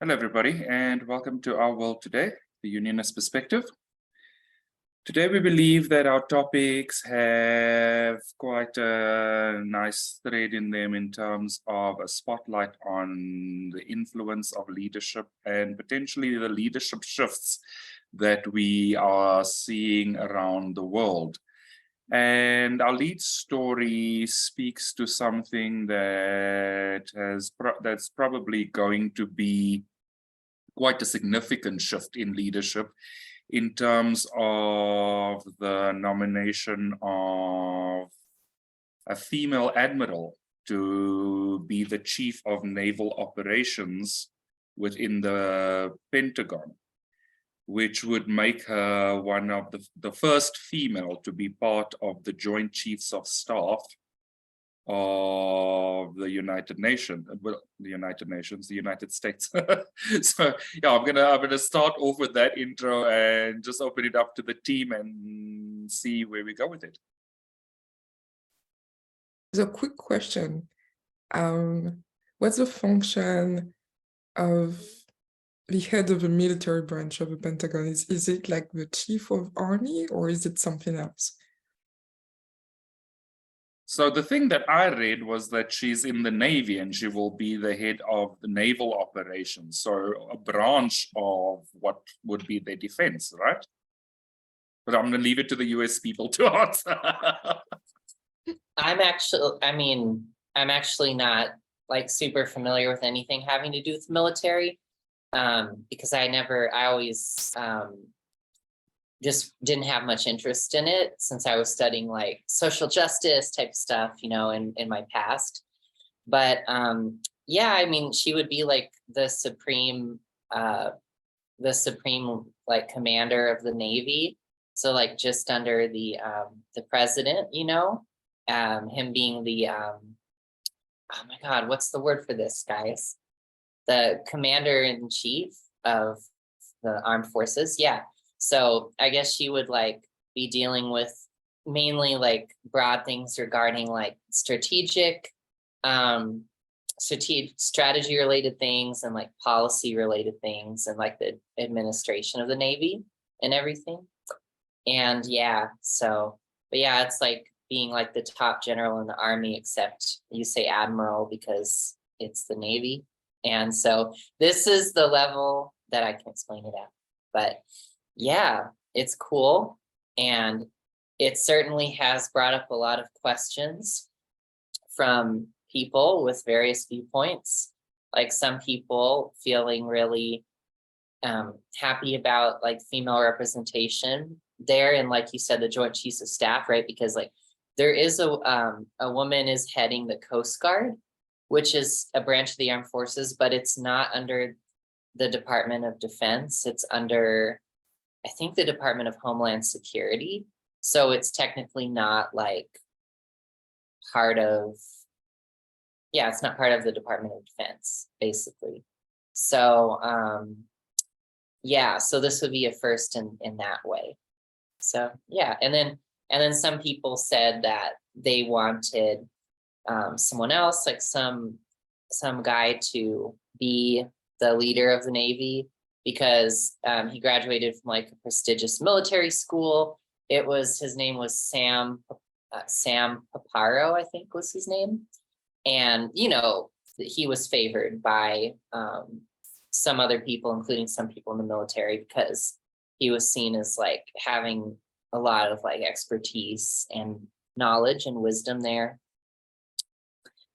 Hello, everybody, and welcome to our world today, the Unionist perspective. Today, we believe that our topics have quite a nice thread in them in terms of a spotlight on the influence of leadership and potentially the leadership shifts that we are seeing around the world. And our lead story speaks to something that that's probably going to be quite a significant shift in leadership in terms of the nomination of a female admiral to be the chief of naval operations within the Pentagon, which would make her one of the first female to be part of the Joint Chiefs of Staff of the United Nations, the United States. So yeah, I'm gonna start off with that intro and just open it up to the team and see where we go with it. There's a quick question. What's the function of the head of the military branch of the Pentagon? Is it like the chief of army, or is it something else? So the thing that I read was that she's in the Navy and she will be the head of the naval operations. So a branch of what would be their defense, right? But I'm going to leave it to the US people to answer. I'm actually not like super familiar with anything having to do with military, because I always just didn't have much interest in it since I was studying like social justice type stuff, in my past. But yeah, I mean, she would be like the supreme like commander of the Navy. So like just under the president, him being the oh my God, what's the word for this, guys? The commander-in-chief of the armed forces. Yeah. So I guess she would like be dealing with mainly like broad things regarding like strategy related things and like policy related things and like the administration of the Navy and everything. And yeah, but yeah, it's like being like the top general in the Army, except you say Admiral because it's the Navy. And so this is the level that I can explain it at. But yeah, it's cool. And it certainly has brought up a lot of questions from people with various viewpoints. Like some people feeling really happy about like female representation there. And like you said, the Joint Chiefs of Staff, right? Because like there is a woman is heading the Coast Guard, which is a branch of the armed forces, but it's not under the Department of Defense. It's under, I think, the Department of Homeland Security. So it's technically not like part of, yeah, it's not part of the Department of Defense, basically. So yeah, so this would be a first in that way. So yeah, and then some people said that they wanted someone else, like some guy to be the leader of the Navy because he graduated from like a prestigious military school. His name was Sam Paparo, I think was his name. And, he was favored by some other people, including some people in the military, because he was seen as like having a lot of like expertise and knowledge and wisdom there.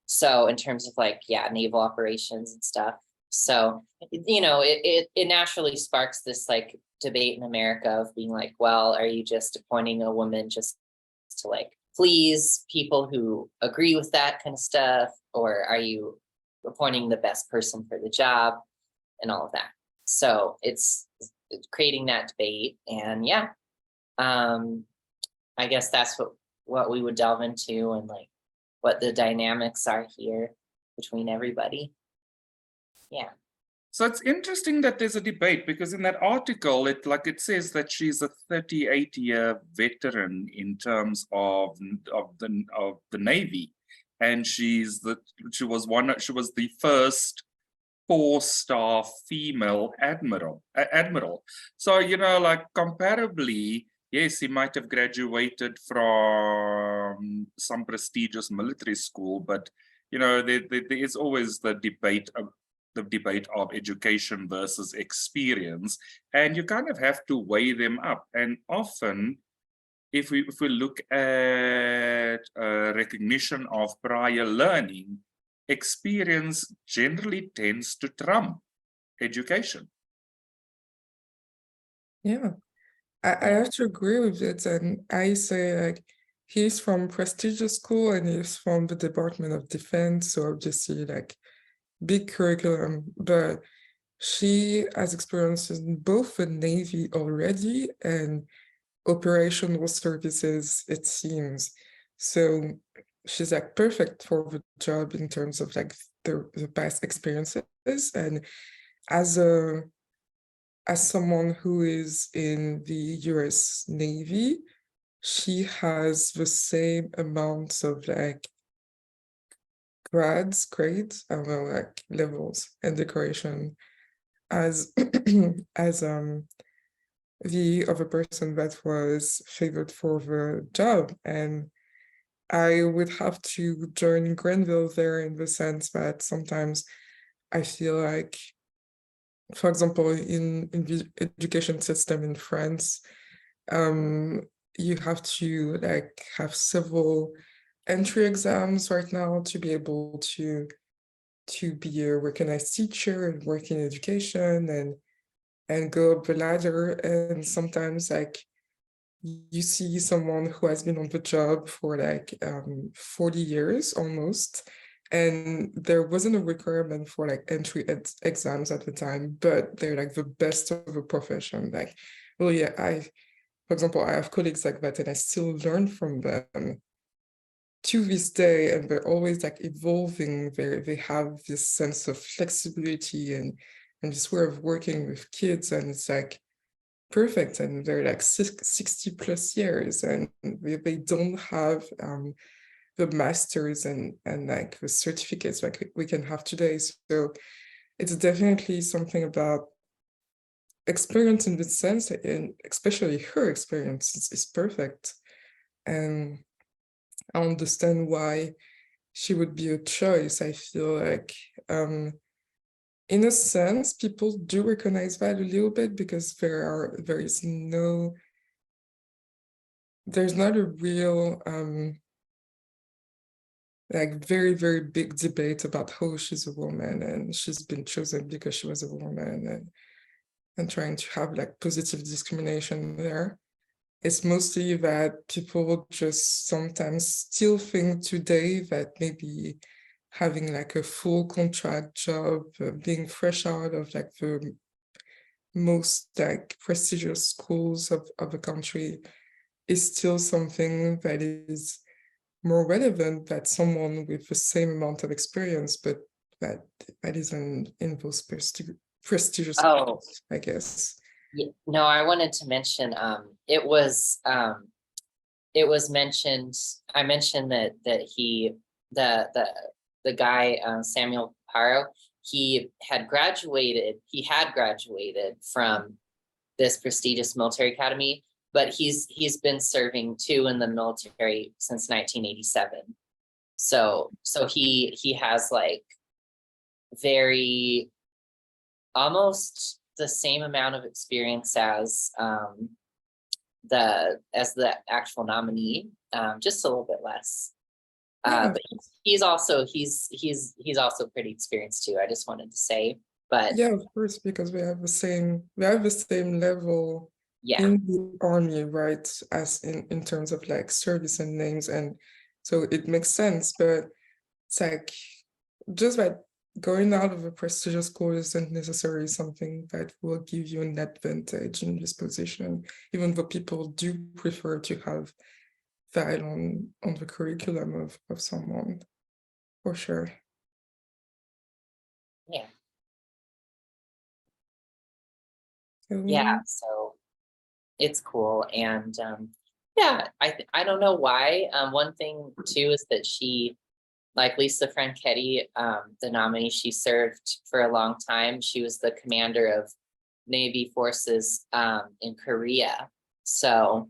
So in terms of like, yeah, naval operations and stuff. So, it naturally sparks this like debate in America of being like, well, are you just appointing a woman just to like please people who agree with that kind of stuff? Or are you appointing the best person for the job and all of that? So it's creating that debate. And yeah, I guess that's what we would delve into and like what the dynamics are here between everybody. Yeah. So it's interesting that there's a debate because in that article, it says that she's a 38-year veteran in terms of the Navy, and she was the first 4-star female admiral. So, you know, like comparably, yes, he might have graduated from some prestigious military school, but, you know, there is always the debate of education versus experience, and you kind of have to weigh them up. And often, if we look at recognition of prior learning, experience generally tends to trump education. Yeah, I have to agree with it. And I say, like, he's from prestigious school and he's from the Department of Defense. So obviously, like, big curriculum. But she has experience in both the Navy already and operational services, it seems. So she's like perfect for the job in terms of like the past experiences. And as someone who is in the US Navy, she has the same amounts of like grades, I don't know, like levels and decoration as as the other person that was favored for the job. And I would have to join Grenville there in the sense that sometimes I feel like, for example, in the education system in France, you have to like have several entry exams right now to be able to be a recognized teacher and work in education and go up the ladder. And sometimes like you see someone who has been on the job for like 40 years almost, and there wasn't a requirement for like entry exams at the time, but they're like the best of the profession. Like, well, yeah, for example, I have colleagues like that and I still learn from them to this day, and they're always like evolving. They have this sense of flexibility and this way of working with kids, and it's like perfect. And they're like 60 plus years, and they don't have the masters and like the certificates like we can have today. So it's definitely something about experience in this sense, and especially her experience is perfect. And I understand why she would be a choice. I feel like in a sense, people do recognize that a little bit because there's not a real like very, very big debate about how she's a woman and she's been chosen because she was a woman, and trying to have like positive discrimination there. It's mostly that people just sometimes still think today that maybe having like a full contract job, being fresh out of like the most like prestigious schools of the country is still something that is more relevant than someone with the same amount of experience, but that isn't in those prestigious schools, I guess. Yeah, no, I wanted to mention it was mentioned. I mentioned that he the guy Samuel Paro, he had graduated from this prestigious military academy, but he's been serving too in the military since 1987. So he has like very almost the same amount of experience as the actual nominee, just a little bit less. But he's also pretty experienced too. I just wanted to say, but yeah, of course, because we have the same level in the army, right? As in terms of like service and names, and so it makes sense. But it's like just like going out of a prestigious school isn't necessarily something that will give you an advantage in this position, even though people do prefer to have that on the curriculum of someone, for sure. Yeah. So, So it's cool. And yeah, I don't know why. One thing too is that like Lisa Franchetti, the nominee, she served for a long time. She was the commander of Navy forces in Korea. So,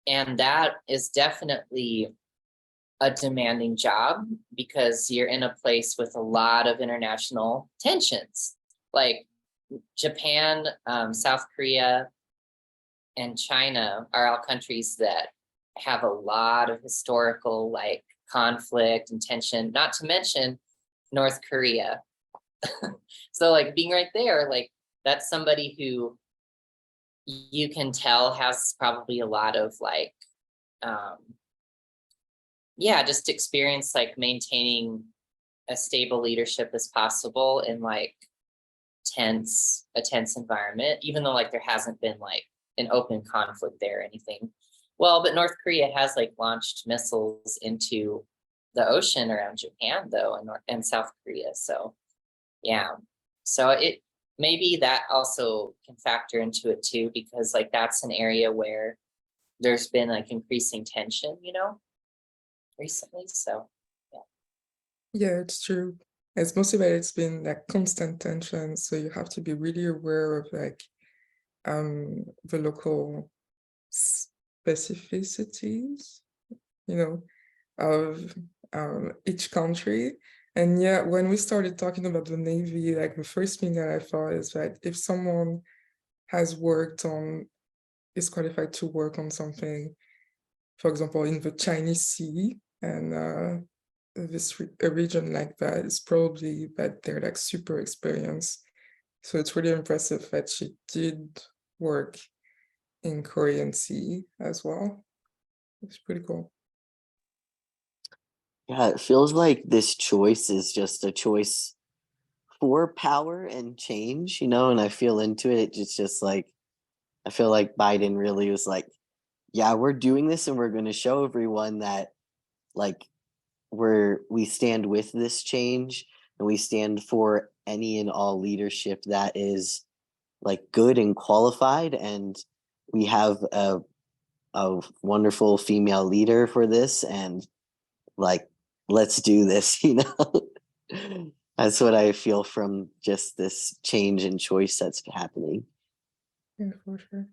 and that is definitely a demanding job because you're in a place with a lot of international tensions. Like Japan, South Korea, and China are all countries that have a lot of historical like conflict and tension, not to mention North Korea. So like being right there, like that's somebody who you can tell has probably a lot of like, yeah, just experience like maintaining as stable leadership as possible in like a tense environment, even though like there hasn't been like an open conflict there or anything. Well, but North Korea has like launched missiles into the ocean around Japan though, and South Korea. So yeah, so it maybe that also can factor into it too, because like that's an area where there's been like increasing tension, you know, recently. So Yeah, it's true. It's mostly that it's been like constant tension, so you have to be really aware of like the local specificities, you know, of each country. And yeah, when we started talking about the Navy, like the first thing that I thought is that if someone has worked on, is qualified to work on something, for example, in the Chinese Sea and a region like that, is probably that they're like super experienced. So it's really impressive that she did work in Korean Sea as well. It's pretty cool. Yeah, it feels like this choice is just a choice for power and change, and I feel into it. It's just like, I feel like Biden really was like, yeah, we're doing this and we're going to show everyone that like we stand with this change and we stand for any and all leadership that is like good and qualified. And we have a wonderful female leader for this, and like, let's do this, That's what I feel from just this change and choice that's happening. Yeah, for sure.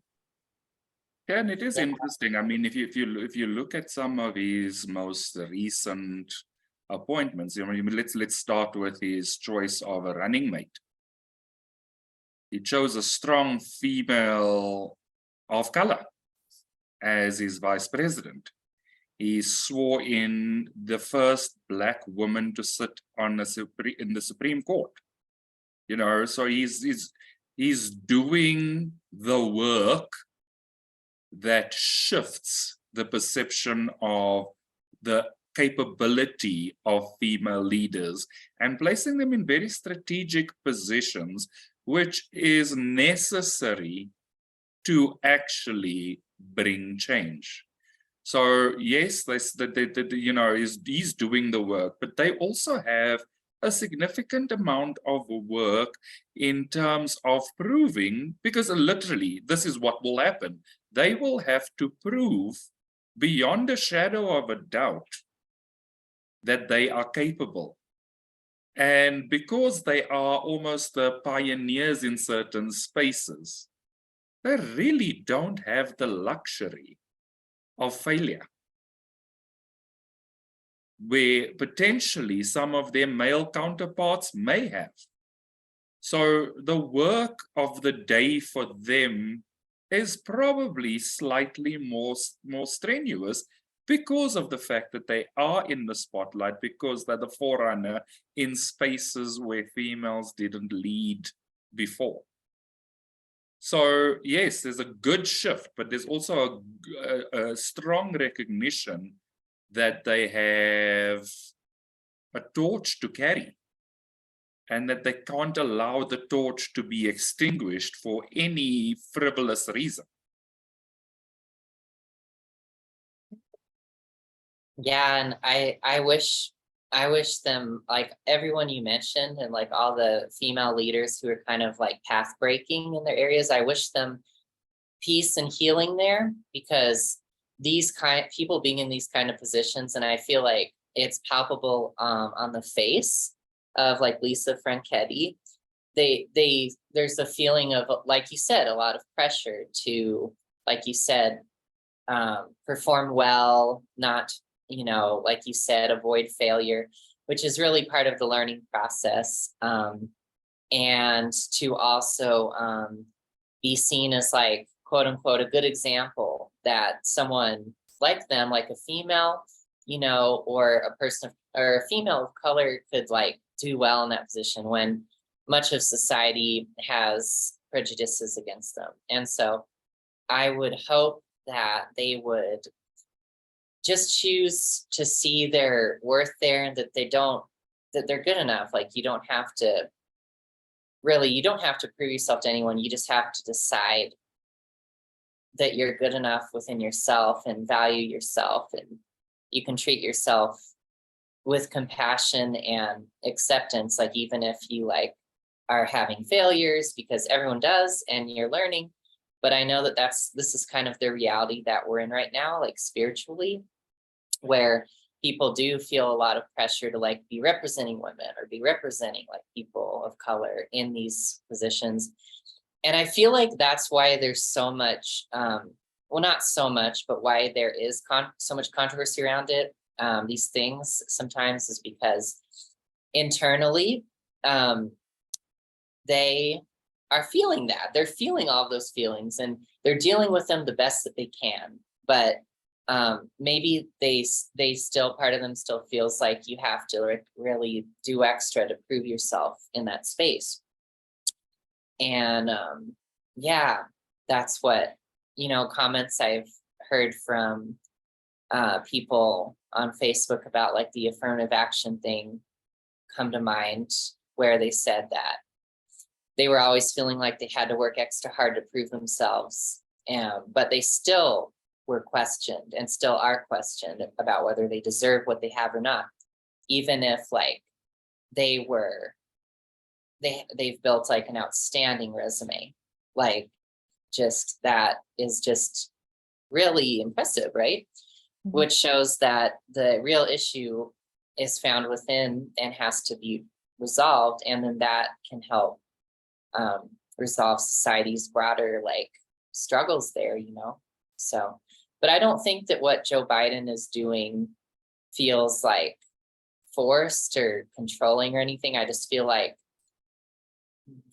Yeah, and it is interesting. I mean, if you look at some of his most recent appointments, let's start with his choice of a running mate. He chose a strong female of color as his vice president. He swore in the first Black woman to sit in the Supreme Court. So he's doing the work that shifts the perception of the capability of female leaders and placing them in very strategic positions, which is necessary to actually bring change. So yes, he's doing the work, but they also have a significant amount of work in terms of proving, because literally this is what will happen. They will have to prove beyond a shadow of a doubt that they are capable. And because they are almost the pioneers in certain spaces, they really don't have the luxury of failure, where potentially some of their male counterparts may have. So the work of the day for them is probably slightly more strenuous because of the fact that they are in the spotlight, because they're the forerunner in spaces where females didn't lead before. So yes, there's a good shift, but there's also a strong recognition that they have a torch to carry and that they can't allow the torch to be extinguished for any frivolous reason. yeah, and I wish them, like everyone you mentioned and like all the female leaders who are kind of like path breaking in their areas, I wish them peace and healing there, because these people being in these kind of positions, and I feel like it's palpable on the face of like Lisa Franchetti. There's a feeling of, like you said, a lot of pressure to, like you said, perform well, not, you know, like you said, avoid failure, which is really part of the learning process. And to also be seen as like, quote unquote, a good example that someone like them, like a female, you know, or a person or a female of color could like do well in that position when much of society has prejudices against them. And so I would hope that they would just choose to see their worth there, and that that they're good enough. Like you don't have to prove yourself to anyone. You just have to decide that you're good enough within yourself and value yourself, and you can treat yourself with compassion and acceptance, like even if you like are having failures, because everyone does and you're learning. But I know that this is kind of the reality that we're in right now, like spiritually, where people do feel a lot of pressure to like be representing women or be representing like people of color in these positions. And I feel like that's why there's so much, well, not so much, but why there is so much controversy around it. These things sometimes is because internally, they are feeling that. They're feeling all of those feelings and they're dealing with them the best that they can. But maybe they still, part of them still feels like you have to really do extra to prove yourself in that space. And yeah, that's what, you know, comments I've heard from people on Facebook about like the affirmative action thing come to mind, where they said that they were always feeling like they had to work extra hard to prove themselves, but they still were questioned and still are questioned about whether they deserve what they have or not, even if like they've built like an outstanding resume. Like just that is just really impressive, right? Mm-hmm. Which shows that the real issue is found within and has to be resolved, and then that can help resolve society's broader like struggles there, you know. So, but I don't think that what Joe Biden is doing feels like forced or controlling or anything. I just feel like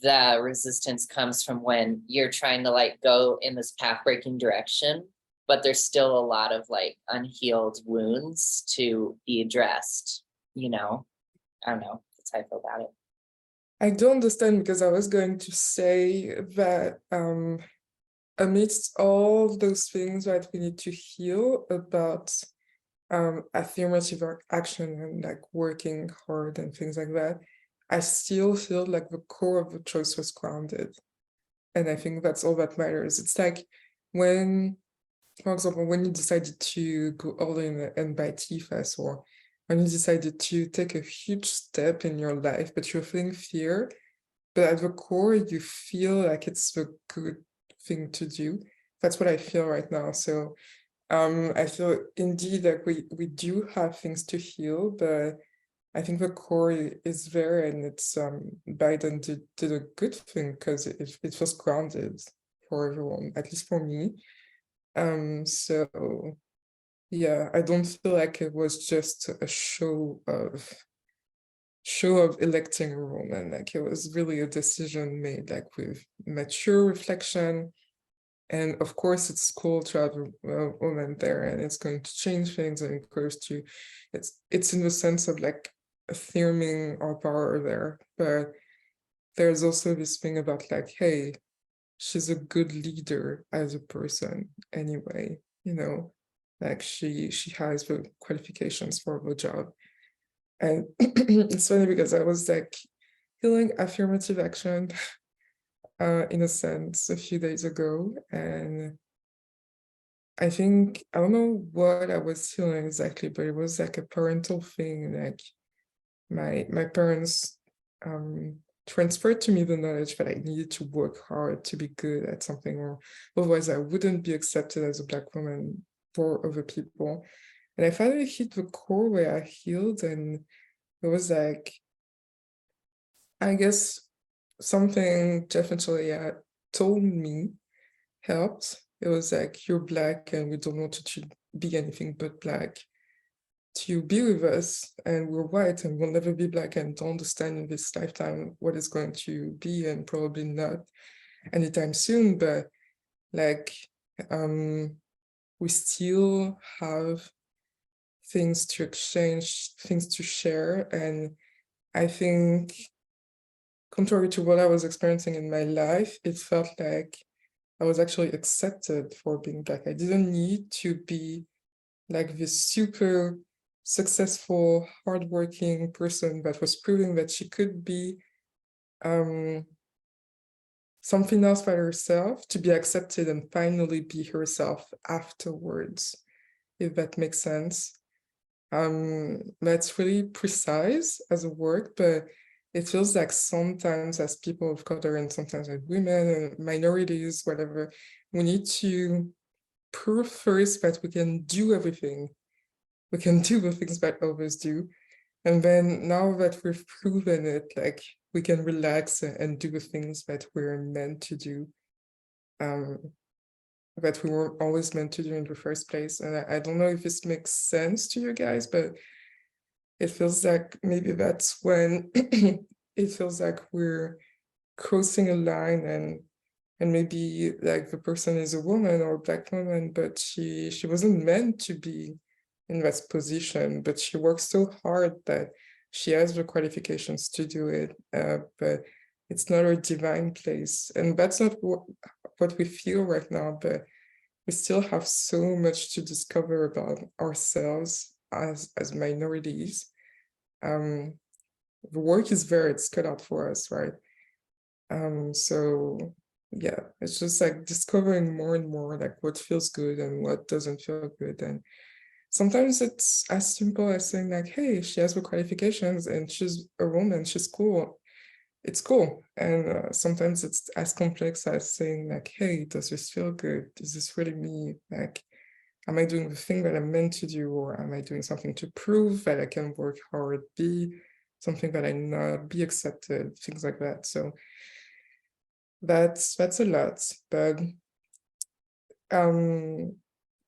the resistance comes from when you're trying to like go in this path-breaking direction, but there's still a lot of like unhealed wounds to be addressed, you know. I don't know, that's how I feel about it. I do understand, because I was going to say that amidst all those things that we need to heal about affirmative action and like working hard and things like that, I still feel like the core of the choice was grounded. And I think that's all that matters. It's like when, for example, when you decided to go all in and buy TFAS, or when you decided to take a huge step in your life, but you're feeling fear, but at the core, you feel like it's the good thing to do. That's what I feel right now. So I feel indeed like we do have things to heal, but I think the core is there, and it's Biden did a good thing because it was grounded for everyone, at least for me. So yeah, I don't feel like it was just a show of electing a woman. Like it was really a decision made like with mature reflection. And of course, it's cool to have a woman there, and it's going to change things and encourage to. It's in the sense of like affirming our power there, but there's also this thing about like, hey, she's a good leader as a person anyway, you know, like she has the qualifications for the job. And it's funny because I was like feeling affirmative action in a sense a few days ago, and I think I don't know what I was feeling exactly, but it was like a parental thing. Like my parents transferred to me the knowledge that I needed to work hard to be good at something, or otherwise I wouldn't be accepted as a Black woman for other people. And I finally hit the core where I healed, and it was like, I guess something definitely told me helped. It was like, you're Black and we don't want you to be anything but Black. To be with us, and we're white and we'll never be Black, and don't understand in this lifetime what it's going to be, and probably not anytime soon, but like we still have things to exchange, things to share. And I think, contrary to what I was experiencing in my life, it felt like I was actually accepted for being Black. I didn't need to be like this super successful, hardworking person that was proving that she could be something else by herself, to be accepted and finally be herself afterwards, if that makes sense. That's really precise as a word, but it feels like sometimes as people of color and sometimes as women and minorities, whatever, we need to prove first that we can do everything. We can do the things that others do. And then now that we've proven it, like, we can relax and do the things that we're meant to do, that we weren't always meant to do in the first place. And I don't know if this makes sense to you guys, but it feels like maybe that's when it feels like we're crossing a line, and maybe like the person is a woman or a Black woman, but she wasn't meant to be in that position, but she works so hard that she has the qualifications to do it, but it's not her divine place. And that's not what we feel right now, but we still have so much to discover about ourselves as minorities. The work is there, it's cut out for us, right? So yeah, it's just like discovering more and more like what feels good and what doesn't feel good. And sometimes it's as simple as saying like, hey, she has the qualifications and she's a woman, she's cool. It's cool. And sometimes it's as complex as saying like, hey, does this feel good? Is this really me? Like, am I doing the thing that I'm meant to do? Or am I doing something to prove that I can work hard, be something that I not, be accepted, things like that. So that's a lot. But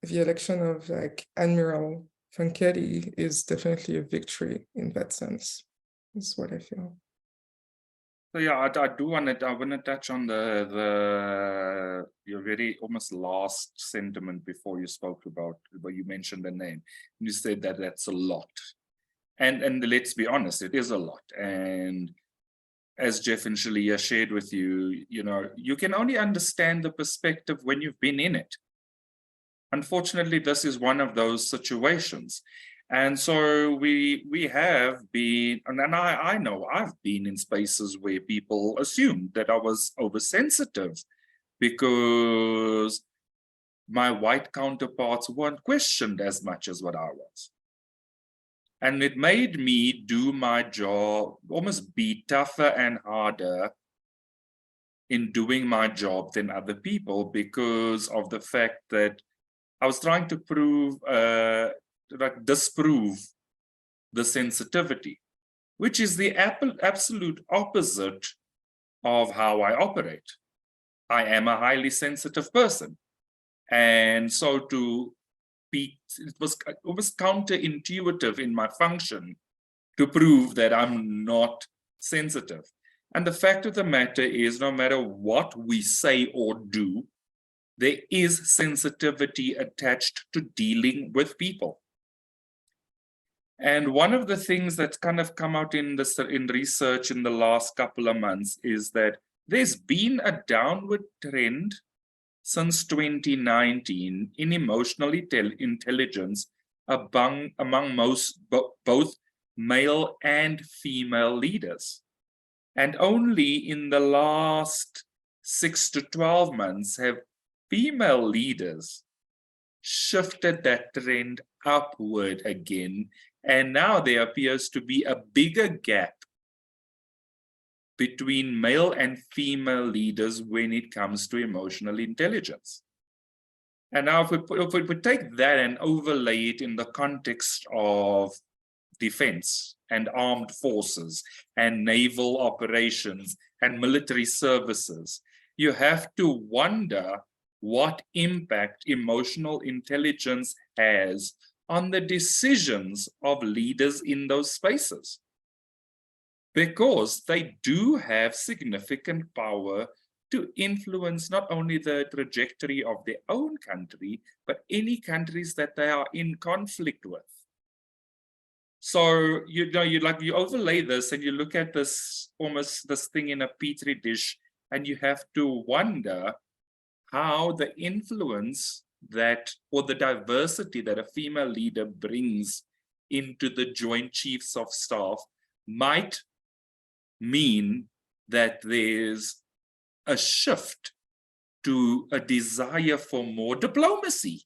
the election of like Admiral Franchetti is definitely a victory in that sense, is what I feel. So yeah, I want to touch on your very almost last sentiment before you spoke about, where you mentioned the name. You said that that's a lot, and let's be honest, it is a lot. And as Jeff and Shaleia shared with you, you can only understand the perspective when you've been in it. Unfortunately, this is one of those situations. And so we have been, and I know I've been in spaces where people assumed that I was oversensitive because my white counterparts weren't questioned as much as what I was. And it made me do my job, almost be tougher and harder in doing my job than other people, because of the fact that I was trying to disprove the sensitivity, which is the absolute opposite of how I operate. I am a highly sensitive person. And so it was counterintuitive in my function to prove that I'm not sensitive. And the fact of the matter is, no matter what we say or do, there is sensitivity attached to dealing with people. And one of the things that's kind of come out in research in the last couple of months is that there's been a downward trend since 2019 in emotional intelligence among both male and female leaders. And only in the last 6 to 12 months have female leaders shifted that trend upward again. And now there appears to be a bigger gap between male and female leaders when it comes to emotional intelligence. And now if we take that and overlay it in the context of defense and armed forces and naval operations and military services, you have to wonder what impact emotional intelligence has on the decisions of leaders in those spaces. Because they do have significant power to influence not only the trajectory of their own country, but any countries that they are in conflict with. So, you overlay this and you look at this, almost this thing in a petri dish, and you have to wonder how the influence that, or the diversity that a female leader brings into the Joint Chiefs of Staff might mean that there's a shift to a desire for more diplomacy,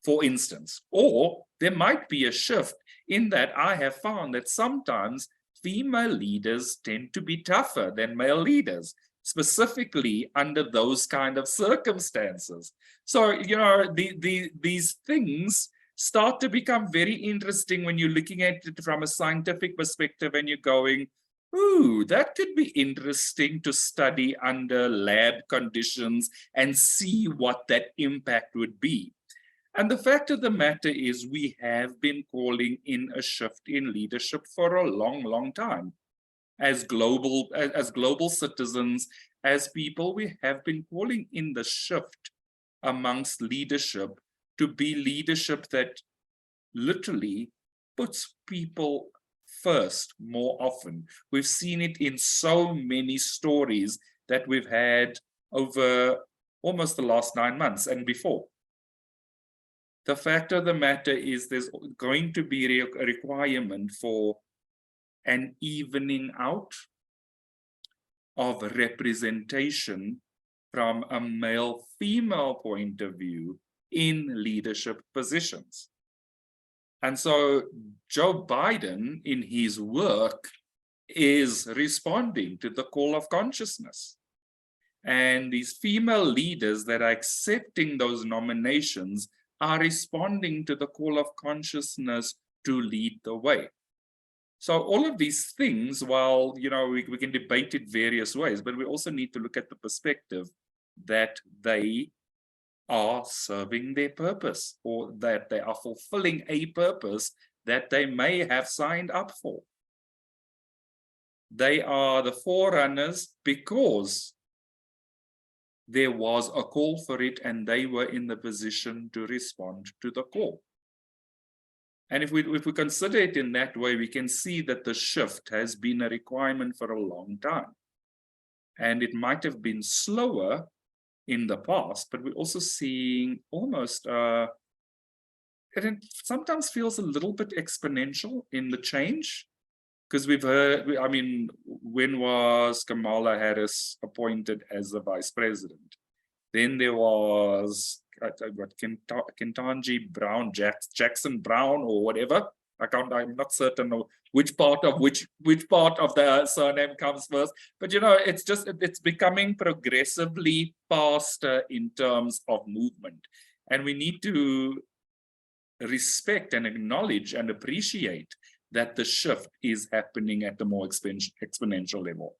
for instance. Or there might be a shift in that I have found that sometimes female leaders tend to be tougher than male leaders, specifically under those kind of circumstances. So, you know, these things start to become very interesting when you're looking at it from a scientific perspective and you're going, ooh, that could be interesting to study under lab conditions and see what that impact would be. And the fact of the matter is we have been calling in a shift in leadership for a long, long time. As global citizens, as people, we have been calling in the shift amongst leadership to be leadership that literally puts people first more often. We've seen it in so many stories that we've had over almost the last 9 months and before. The fact of the matter is there's going to be a requirement for an evening out of representation from a male-female point of view in leadership positions. And so Joe Biden, in his work, is responding to the call of consciousness. And these female leaders that are accepting those nominations are responding to the call of consciousness to lead the way. So all of these things, while, you know, we can debate it various ways, but we also need to look at the perspective that they are serving their purpose, or that they are fulfilling a purpose that they may have signed up for. They are the forerunners because there was a call for it and they were in the position to respond to the call. And if we consider it in that way, we can see that the shift has been a requirement for a long time. And it might have been slower in the past, but we're also seeing almost, it sometimes feels a little bit exponential in the change. Because we've heard, I mean, when was Kamala Harris appointed as the vice president? Then there was Ketanji Brown, Jackson Brown, or whatever. I'm not certain of which part of the surname comes first. But you know, it's becoming progressively faster in terms of movement, and we need to respect and acknowledge and appreciate that the shift is happening at a more exponential level.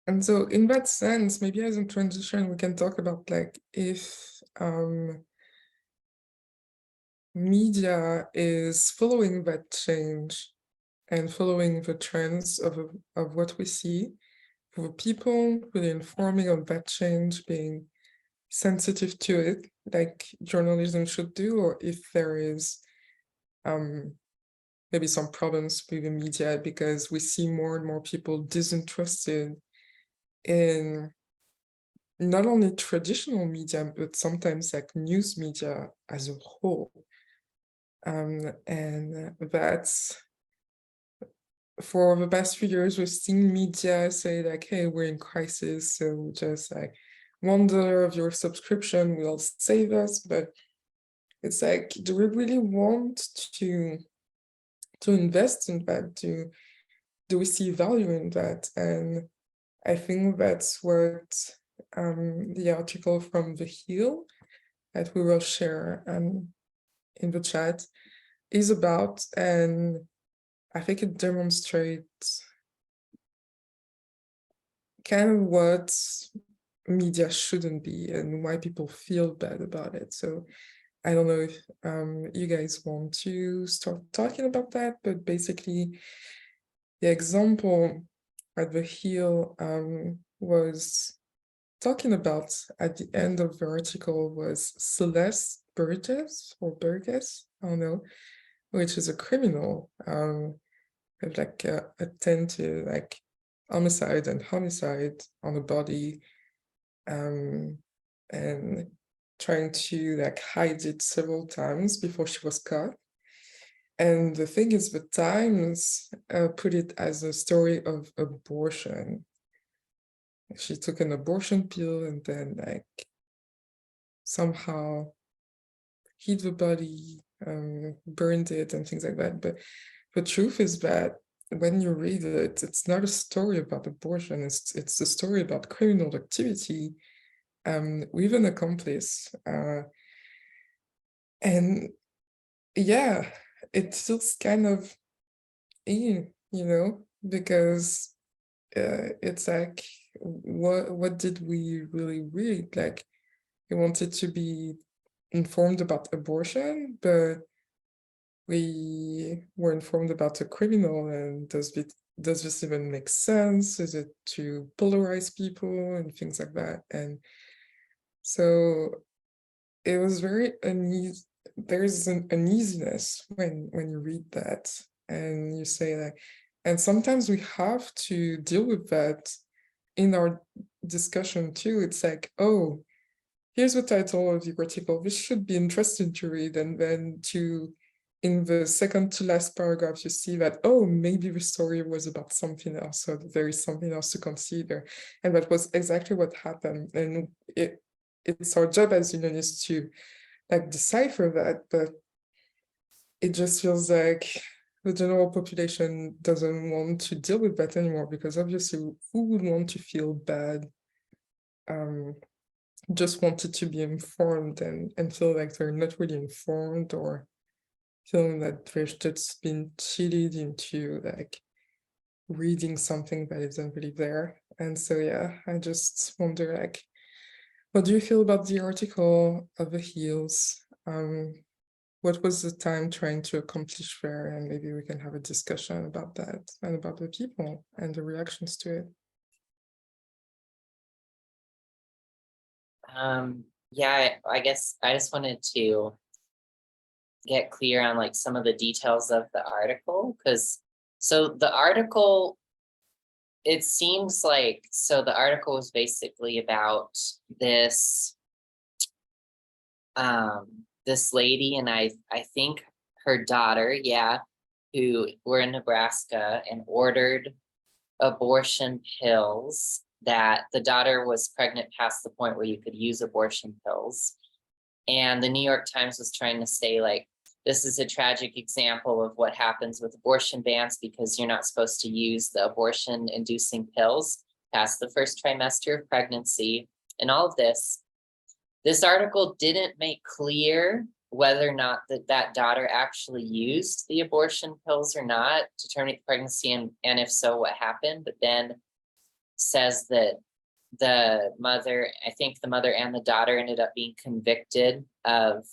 And so in that sense, maybe as a transition, we can talk about like if media is following that change and following the trends of what we see, for people really informing on that change, being sensitive to it, like journalism should do, or if there is maybe some problems with the media because we see more and more people disinterested in not only traditional media, but sometimes like news media as a whole. And that's, for the past few years, we've seen media say like, hey, we're in crisis, so just like $1 of your subscription will save us. But it's like, do we really want to invest in that? Do we see value in that? And I think that's what the article from The Hill that we will share in the chat is about, and I think it demonstrates kind of what media shouldn't be and why people feel bad about it. So I don't know if you guys want to start talking about that, but basically the example at The Hill was talking about at the end of the article was Celeste Burgess, I don't know, which is a criminal with like attempted like homicide and homicide on a body, and trying to like hide it several times before she was caught. And the thing is, the Times put it as a story of abortion. She took an abortion pill and then like somehow hid the body, burned it and things like that. But the truth is that when you read it, it's not a story about abortion. It's a story about criminal activity with an accomplice. And yeah, it feels kind of, because it's like, what did we really read? Like, we wanted to be informed about abortion, but we were informed about a criminal, and does this even make sense? Is it to polarize people and things like that? And so it was very uneasy. There's an uneasiness when you read that and you say like, and sometimes we have to deal with that in our discussion too. It's like, oh, here's the title of the article, this should be interesting to read, and then in the second to last paragraph you see that, oh, maybe the story was about something else, so there is something else to consider. And that was exactly what happened. And it's our job as unionists to like decipher that, but it just feels like the general population doesn't want to deal with that anymore, because obviously who would want to feel bad, just wanted to be informed and feel like they're not really informed, or feeling that they've just been cheated into like reading something that isn't really there. And so yeah, I just wonder like, what do you feel about the article of The Hills? What was the time trying to accomplish there? And maybe we can have a discussion about that and about the people and the reactions to it. Yeah, I guess I just wanted to get clear on like some of the details of the article, because so the article, it seems like, so the article was basically about this this lady, and I think her daughter, yeah, who were in Nebraska and ordered abortion pills, that the daughter was pregnant past the point where you could use abortion pills. And the New York Times was trying to say like, this is a tragic example of what happens with abortion bans, because you're not supposed to use the abortion inducing pills past the first trimester of pregnancy and all of this. This article didn't make clear whether or not that daughter actually used the abortion pills or not to terminate the pregnancy, and if so, what happened. But then says that the mother, I think the mother and the daughter ended up being convicted of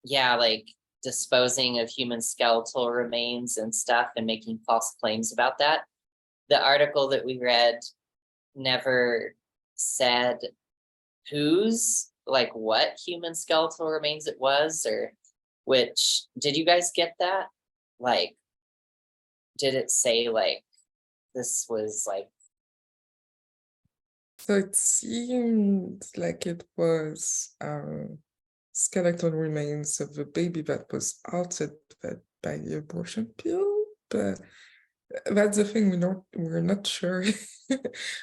like disposing of human skeletal remains and stuff and making false claims about that. The article that we read never said whose, like what human skeletal remains it was, or which, did you guys get that? Like, did it say like this was like? So it seemed like it was skeletal remains of a baby that was altered by the abortion pill, but that's the thing, we're not sure. We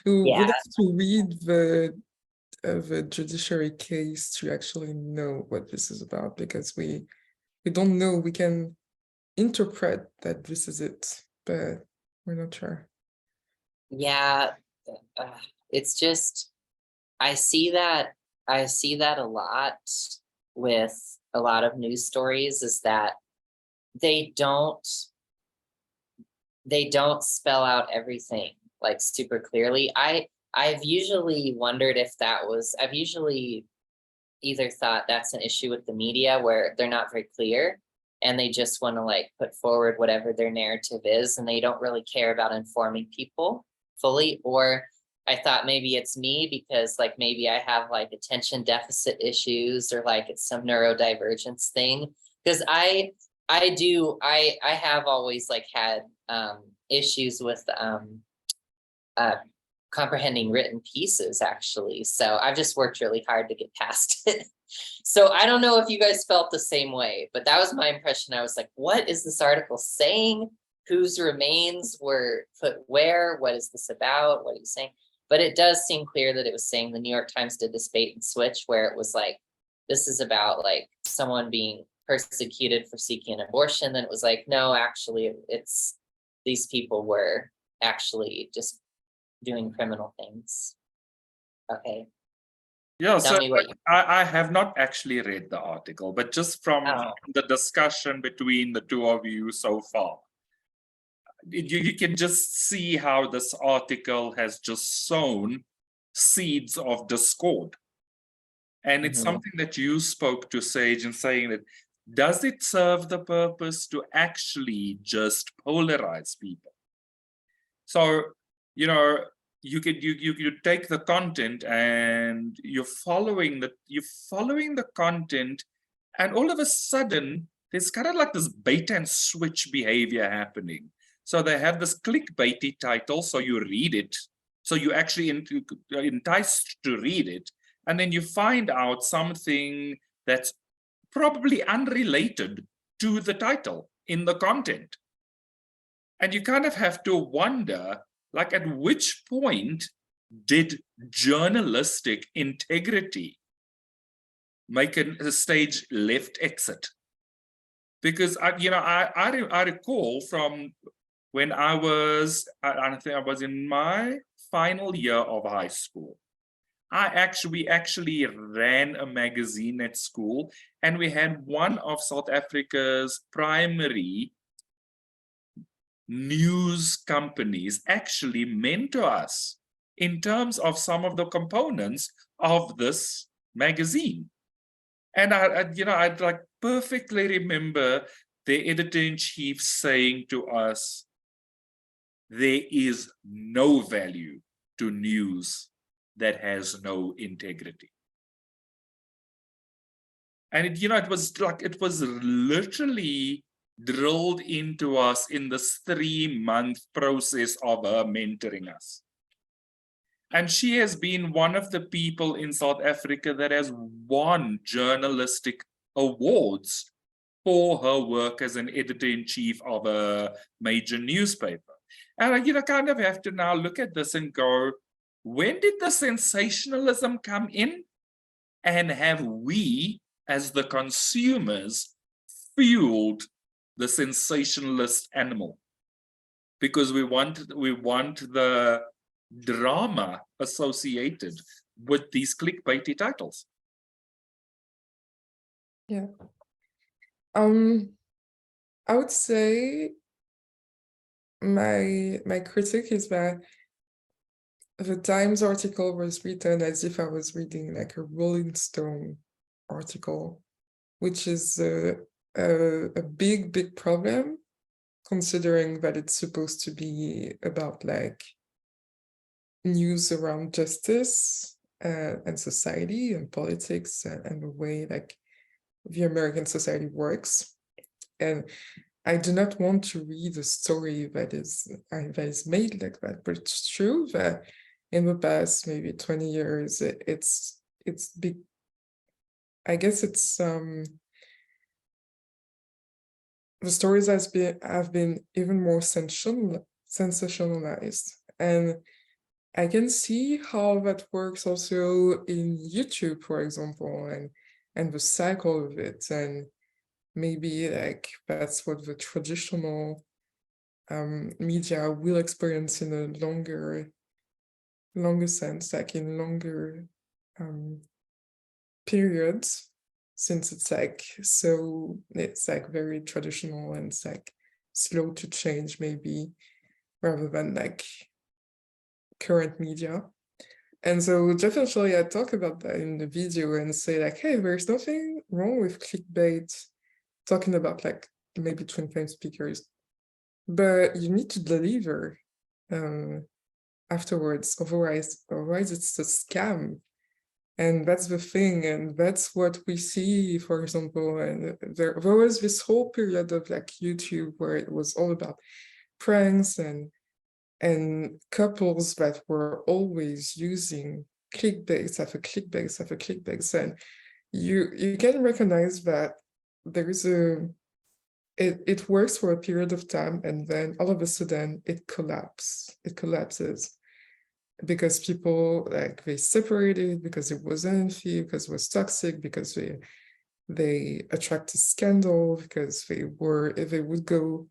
would have to read the judiciary case to actually know what this is about, because we don't know. We can interpret that this is it, but we're not sure. Yeah, it's just I see that a lot with a lot of news stories, is that they don't spell out everything like super clearly. I've usually wondered if I've usually either thought that's an issue with the media where they're not very clear and they just want to like put forward whatever their narrative is and they don't really care about informing people fully, or I thought maybe it's me because like maybe I have like attention deficit issues or like it's some neurodivergence thing, because I have always like had issues with comprehending written pieces actually, so I've just worked really hard to get past it. So I don't know if you guys felt the same way, but that was my impression. I was like, what is this article saying? Whose remains were put where? What is this about? What are you saying? But it does seem clear that it was saying the New York Times did this bait and switch where it was like, this is about like someone being persecuted for seeking an abortion. Then it was like, no, actually, it's these people were actually just doing criminal things. Okay. Yeah, Tell so me what you. I have not actually read the article, but just from Oh. the discussion between the two of you so far, you can just see how this article has just sown seeds of discord. And it's something that you spoke to Sage and saying that, does it serve the purpose to actually just polarize people? So, you know, you take the content and you're following the content, and all of a sudden there's kind of like this bait and switch behavior happening. So they have this clickbaity title, so you read it, so you actually enticed to read it, and then you find out something that's probably unrelated to the title in the content. And you kind of have to wonder, like, at which point did journalistic integrity make a stage left exit? Because I recall from when I think I was in my final year of high school. We actually ran a magazine at school, and we had one of South Africa's primary news companies actually mentor us in terms of some of the components of this magazine. And I'd like perfectly remember the editor-in-chief saying to us, there is no value to news that has no integrity. And it was literally drilled into us in this 3-month process of her mentoring us. And she has been one of the people in South Africa that has won journalistic awards for her work as an editor-in-chief of a major newspaper. And I kind of have to now look at this and go, when did the sensationalism come in? And have we, as the consumers, fueled the sensationalist animal? Because we want the drama associated with these clickbaity titles. Yeah. I would say my critique is that the Times article was written as if I was reading like a Rolling Stone article, which is a big problem, considering that it's supposed to be about like news around justice and society and politics and the way like the American society works. And I do not want to read a story that is made like that, but it's true that in the past maybe 20 years, it's big. I guess it's the stories have been even more sensationalized, and I can see how that works also in YouTube, for example, and the cycle of it, and maybe like that's what the traditional media will experience in a longer sense, like in longer periods, since it's like very traditional and it's like slow to change maybe, rather than like current media. And so definitely I talk about that in the video and say like, hey, there's nothing wrong with clickbait, talking about like maybe twin flame speakers, but you need to deliver afterwards, otherwise it's a scam. And that's the thing, and that's what we see, for example. And there was this whole period of like YouTube where it was all about pranks and couples that were always using clickbaits after clickbaits after clickbaits, and you can recognize that there is it works for a period of time, and then all of a sudden it collapses because people like they separated, because it was unfair, because it was toxic, because they attracted scandal, because they would go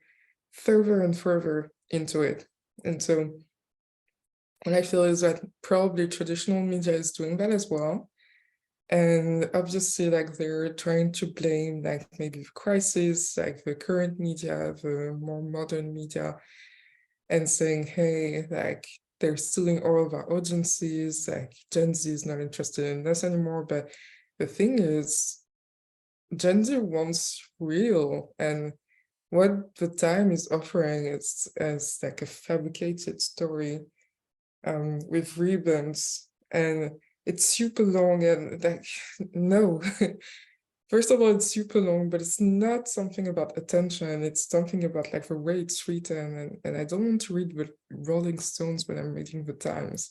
further and further into it. And so what I feel is that probably traditional media is doing that as well. And obviously, like they're trying to blame like maybe the crisis, like the current media, the more modern media, and saying, hey, like they're stealing all of our audiences, like Gen Z is not interested in this anymore. But the thing is, Gen Z wants real, and what the time is offering is as like a fabricated story with ribbons, and it's super long, and like no. First of all, it's super long, but it's not something about attention. It's something about like the way it's written, and I don't want to read the Rolling Stones when I'm reading the Times.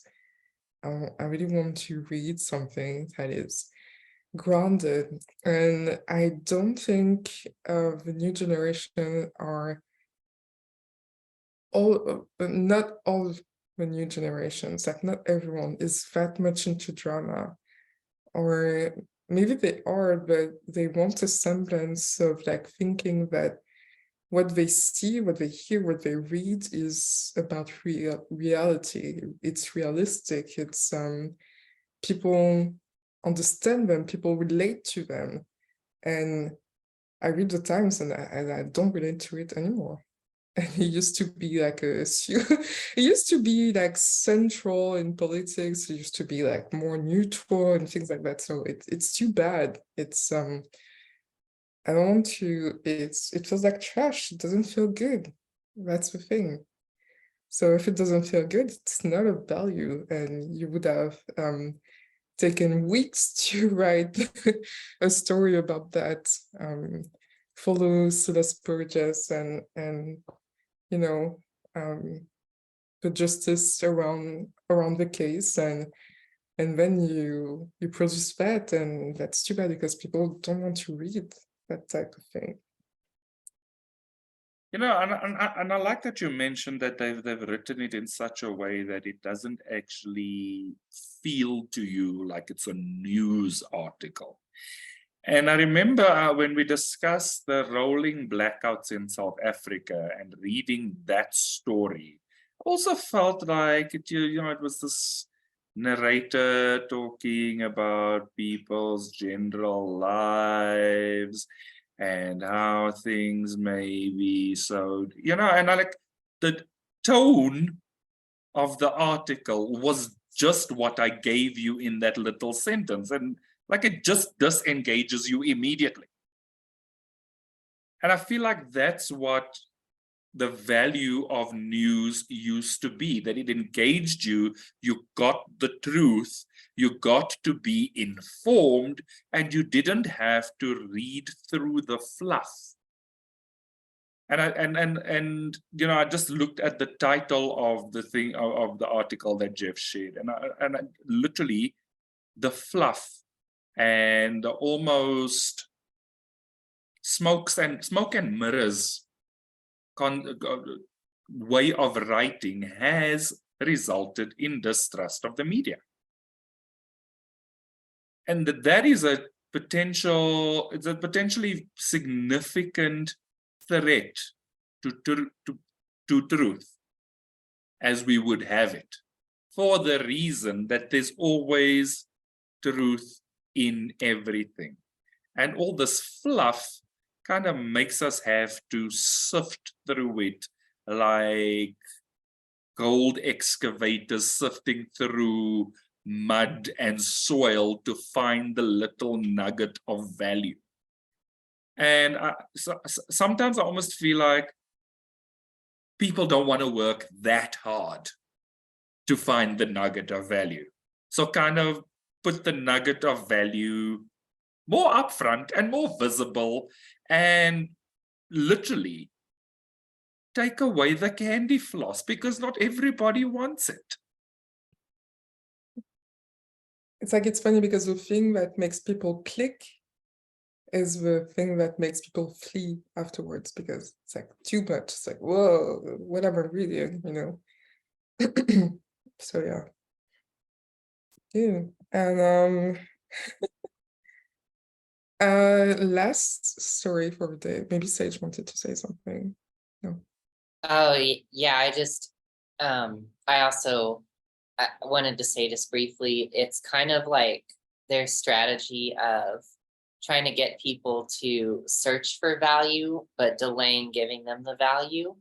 I really want to read something that is grounded, and I don't think the new generation are not all the new generations, like not everyone is that much into drama, or maybe they are, but they want a semblance of like thinking that what they see, what they hear, what they read is about reality. It's realistic. It's people understand them, people relate to them. And I read the Times and I don't relate to it anymore. And it used to be like it used to be like central in politics. It used to be like more neutral and things like that. So it's too bad. It's I don't want to. It feels like trash. It doesn't feel good. That's the thing. So if it doesn't feel good, it's not of value, and you would have taken weeks to write a story about that. Follow Celeste Burgess and you know, the justice around the case, and then you produce that, and that's too bad because people don't want to read that type of thing. You know, and I like that you mentioned that they've written it in such a way that it doesn't actually feel to you like it's a news article. And I remember when we discussed the rolling blackouts in South Africa and reading that story, I also felt like it was this narrator talking about people's general lives and how things may be so, and I like the tone of the article was just what I gave you in that little sentence. And like it just disengages you immediately. And I feel like that's what the value of news used to be, that it engaged you, you got the truth, you got to be informed, and you didn't have to read through the fluff. And I just looked at the title of the thing of the article that Jeff shared, and I literally the fluff and the almost smoke and mirrors way of writing has resulted in distrust of the media. And that is a potentially significant threat to to truth as we would have it, for the reason that there's always truth in everything. And all this fluff kind of makes us have to sift through it like gold excavators sifting through mud and soil to find the little nugget of value. And sometimes I almost feel like people don't want to work that hard to find the nugget of value. So kind of put the nugget of value more upfront and more visible, and literally take away the candy floss, because not everybody wants it. It's like, it's funny because the thing that makes people click is the thing that makes people flee afterwards, because it's like too much. It's like, whoa, whatever, really, you know. So yeah. Yeah. And last story for the day. Maybe Sage wanted to say something. No. Oh, yeah, I also wanted to say just briefly, it's kind of like their strategy of trying to get people to search for value, but delaying giving them the value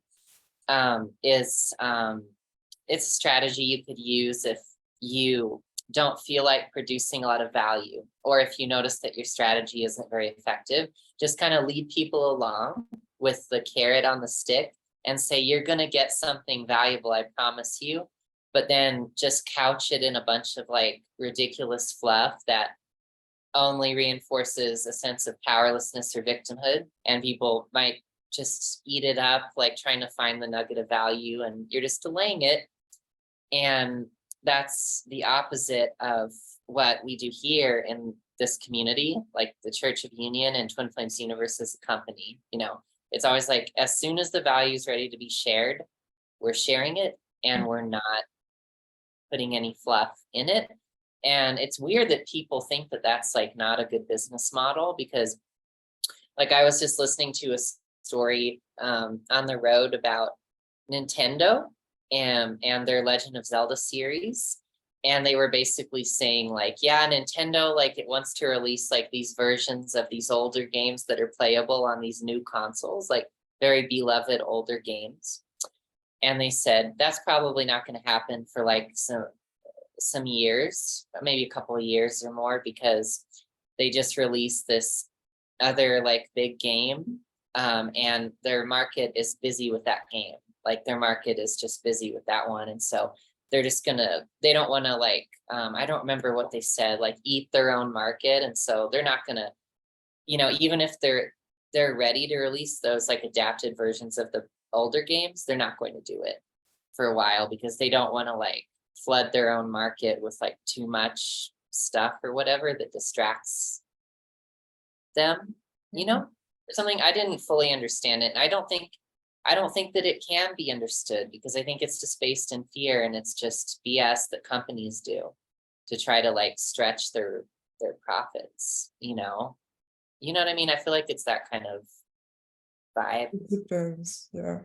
it's a strategy you could use if you don't feel like producing a lot of value, or if you notice that your strategy isn't very effective. Just kind of lead people along with the carrot on the stick and say, you're going to get something valuable, I promise you. But then just couch it in a bunch of like ridiculous fluff that only reinforces a sense of powerlessness or victimhood, and people might just eat it up, like trying to find the nugget of value, and you're just delaying it. And that's the opposite of what we do here in this community, like the Church of Union and Twin Flames Universe as a company. You know, it's always like, as soon as the value is ready to be shared, we're sharing it, and we're not putting any fluff in it. And it's weird that people think that that's like not a good business model, because like I was just listening to a story on the road about Nintendo and their Legend of Zelda series. And they were basically saying like, yeah, Nintendo, like it wants to release like these versions of these older games that are playable on these new consoles, like very beloved older games. And they said, that's probably not going to happen for like some years, maybe a couple of years or more, because they just released this other like big game, and their market is busy with that game. Like their market is just busy with that one. And so they're just they don't want to like, I don't remember what they said, like eat their own market. And so they're not gonna, you know, even if they're ready to release those like adapted versions of the older games, they're not going to do it for a while, because they don't want to like flood their own market with like too much stuff or whatever that distracts them, you know, or something. I didn't fully understand it. And I don't think that it can be understood, because I think it's just based in fear, and it's just BS that companies do to try to like stretch their profits, you know what I mean? I feel like it's that kind of vibe. It depends, yeah.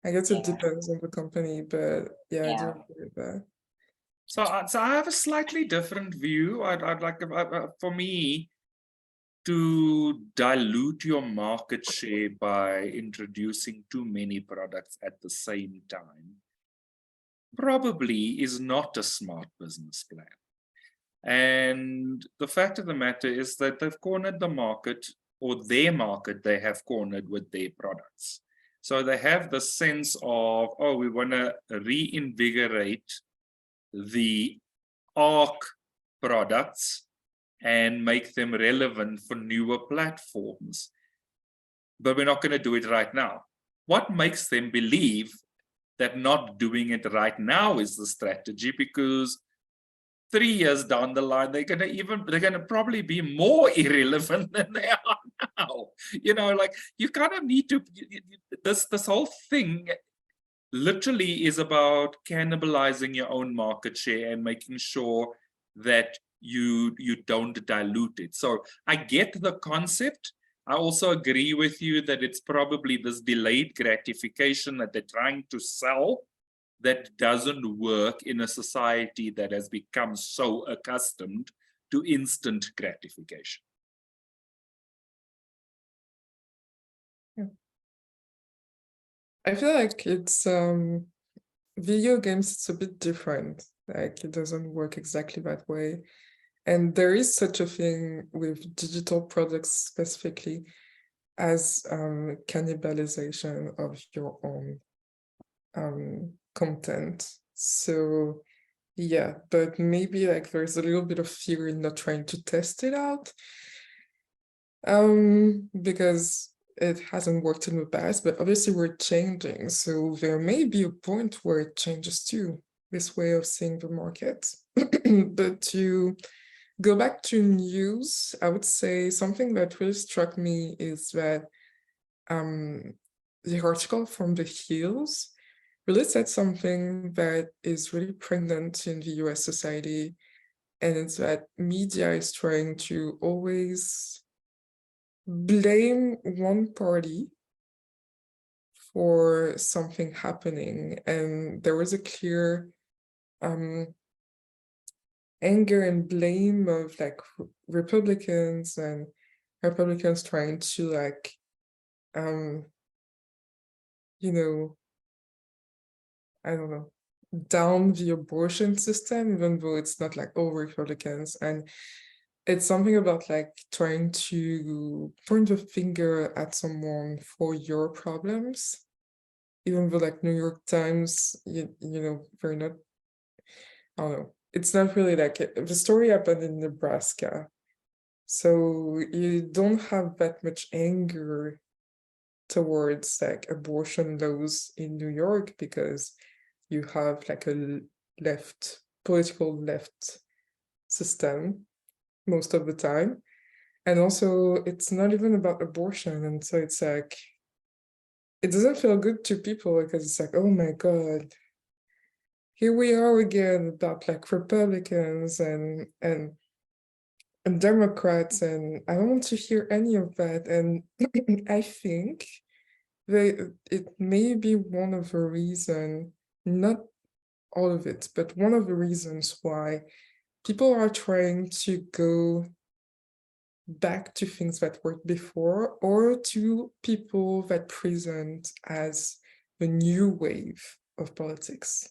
I guess it depends on the company, but yeah, I do agree with that. So I have a slightly different view. I'd like, for me, to dilute your market share by introducing too many products at the same time probably is not a smart business plan. And the fact of the matter is that they've cornered the market, or their market they have cornered with their products. So they have the sense of, oh, we want to reinvigorate the ARC products and make them relevant for newer platforms. But we're not going to do it right now. What makes them believe that not doing it right now is the strategy? Because 3 years down the line, they're going to probably be more irrelevant than they are now. You know, like you kind of need to, this whole thing literally is about cannibalizing your own market share and making sure that you don't dilute it. So I get the concept I also agree with you that it's probably this delayed gratification that they're trying to sell that doesn't work in a society that has become so accustomed to instant gratification. I feel like it's video games, it's a bit different. Like it doesn't work exactly that way. And there is such a thing with digital products specifically as cannibalization of your own content. So yeah, but maybe like there's a little bit of fear in not trying to test it out. Because it hasn't worked in the past, but obviously we're changing. So there may be a point where it changes too, this way of seeing the market. But to go back to news, I would say something that really struck me is that the article from The Hills really said something that is really pregnant in the US society, and it's that media is trying to always blame one party for something happening, and there was a clear anger and blame of like Republicans trying to like you know, I don't know, down the abortion system, even though it's not like all Republicans. And it's something about like trying to point the finger at someone for your problems, even though like New York Times, you know, they're not, I don't know, it's not really like the story happened in Nebraska. So you don't have that much anger towards like abortion laws in New York because you have like a political left system most of the time. And also it's not even about abortion. And so it's like, it doesn't feel good to people because it's like, oh my God, here we are again about like Republicans and Democrats, and I don't want to hear any of that. And I think it may be one of the reasons, not all of it, but one of the reasons why people are trying to go back to things that worked before, or to people that present as the new wave of politics.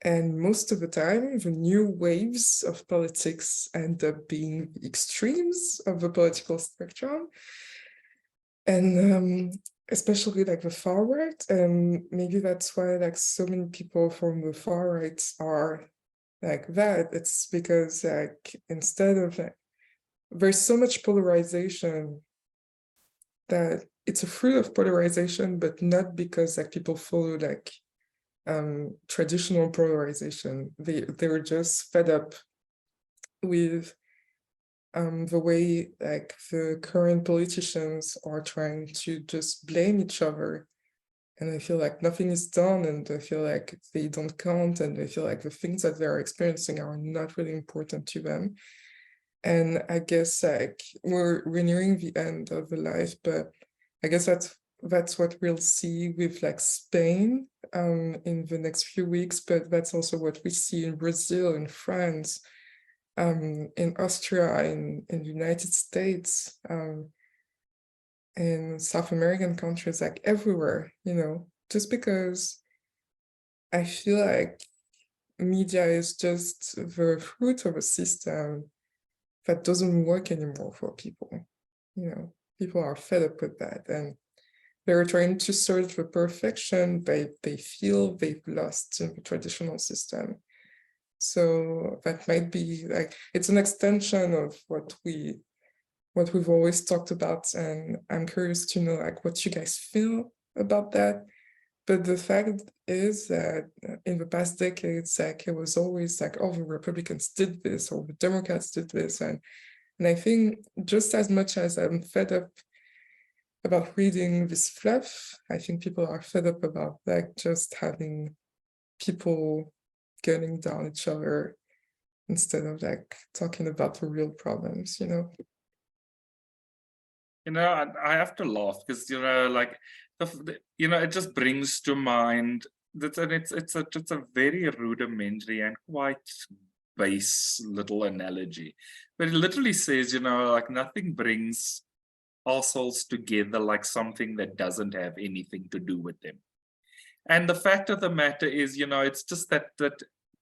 And most of the time, the new waves of politics end up being the extremes of the political spectrum. And especially like the far right. And maybe that's why like so many people from the far right are like that. It's because like instead of like, there's so much polarization that it's a fruit of polarization, but not because like people follow like traditional polarization. They were just fed up with the way like the current politicians are trying to just blame each other, and I feel like nothing is done, and I feel like they don't count, and I feel like the things that they're experiencing are not really important to them. And I guess like we're nearing the end of the life, but I guess that's what we'll see with like Spain in the next few weeks, but that's also what we see in Brazil, in France, in Austria, in the United States, in South American countries, like everywhere, you know, just because I feel like media is just the fruit of a system that doesn't work anymore for people. You know, people are fed up with that, and they're trying to search for perfection they feel they've lost in the traditional system. So that might be like, it's an extension of what we've always talked about, and I'm curious to know like what you guys feel about that. But the fact is that in the past decades, like it was always like, oh, the Republicans did this or the Democrats did this, and I think just as much as I'm fed up about reading this fluff, I think people are fed up about like just having people gunning down each other instead of like talking about the real problems, you know? I have to laugh because like it just brings to mind that, and it's a very rudimentary and quite base little analogy, but it literally says, like nothing brings our souls together like something that doesn't have anything to do with them. And the fact of the matter is, it's just that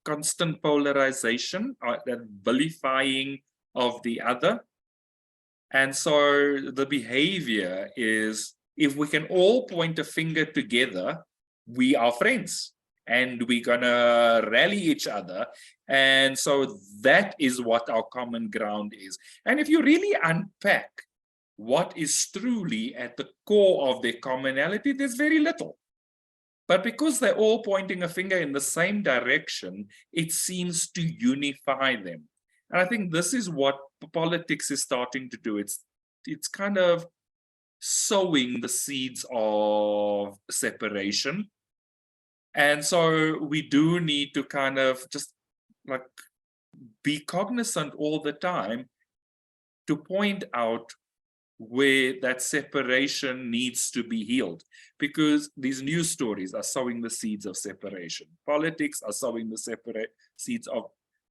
constant polarization, that vilifying of the other. And so the behavior is, if we can all point a finger together, we are friends and we're gonna rally each other. And so that is what our common ground is. And if you really unpack what is truly at the core of their commonality, there's very little. But because they're all pointing a finger in the same direction, it seems to unify them. And I think this is what politics is starting to do. It's kind of sowing the seeds of separation. And so we do need to kind of just like be cognizant all the time to point out where that separation needs to be healed, because these news stories are sowing the seeds of separation. Politics are sowing the seeds of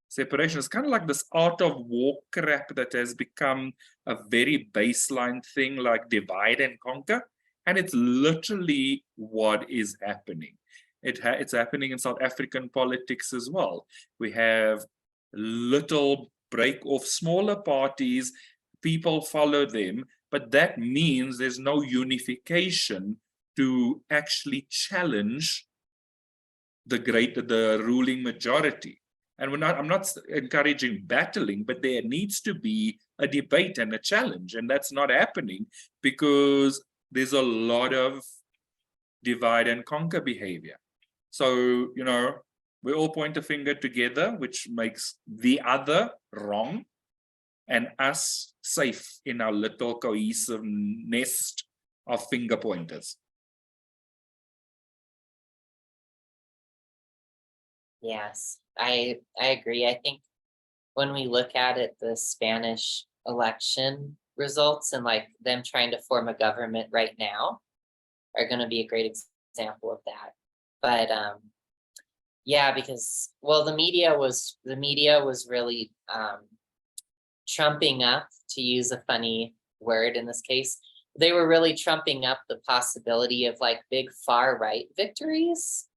separation. It's kind of like this art of war crap that has become a very baseline thing, like divide and conquer. And it's literally what is happening. It's happening in South African politics as well. We have little break off smaller parties, people follow them, but that means there's no unification to actually challenge the ruling majority. And I'm not encouraging battling, but there needs to be a debate and a challenge, and that's not happening because there's a lot of divide and conquer behavior. So, we all point a finger together, which makes the other wrong and us safe in our little cohesive nest of finger pointers. Yes, I agree. I think when we look at it, the Spanish election results and like them trying to form a government right now are going to be a great example of that. But yeah, because the media was really trumping up, to use a funny word in this case. They were really trumping up the possibility of like big far right victories,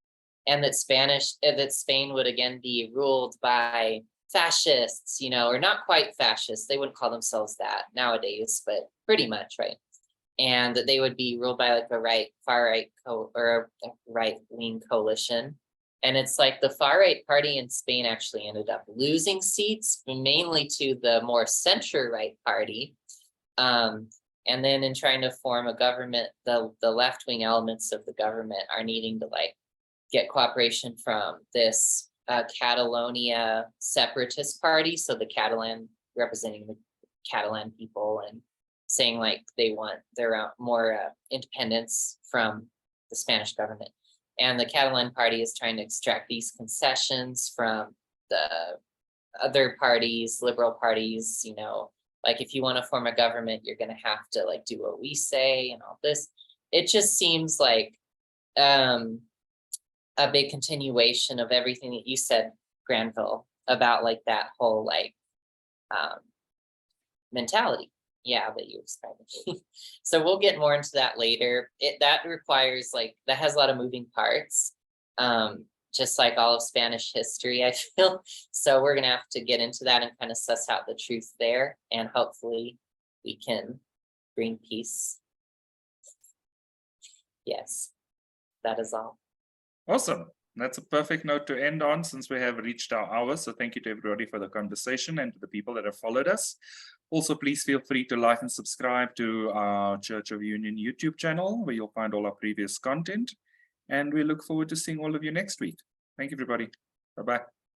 and that Spain would again be ruled by fascists, or not quite fascists. They wouldn't call themselves that nowadays, but pretty much, right? And that they would be ruled by like a far right or a right wing coalition. And it's like the far right party in Spain actually ended up losing seats, mainly to the more center right party. And then in trying to form a government, the left wing elements of the government are needing to like get cooperation from this Catalonia separatist party. So the Catalan, representing the Catalan people, and saying like they want their more independence from the Spanish government. And the Catalan party is trying to extract these concessions from the other parties, liberal parties, like if you want to form a government, you're going to have to like do what we say and all this. It just seems like a big continuation of everything that you said, Granville, about like that whole like mentality. Yeah, that you described. So we'll get more into that later. That requires that has a lot of moving parts, just like all of Spanish history, I feel. So we're gonna have to get into that and kind of suss out the truth there, and hopefully we can bring peace. Yes, that is all. Awesome. That's a perfect note to end on, since we have reached our hour. So thank you to everybody for the conversation and to the people that have followed us. Also, please feel free to like and subscribe to our Church of Union YouTube channel, where you'll find all our previous content. And we look forward to seeing all of you next week. Thank you, everybody. Bye-bye.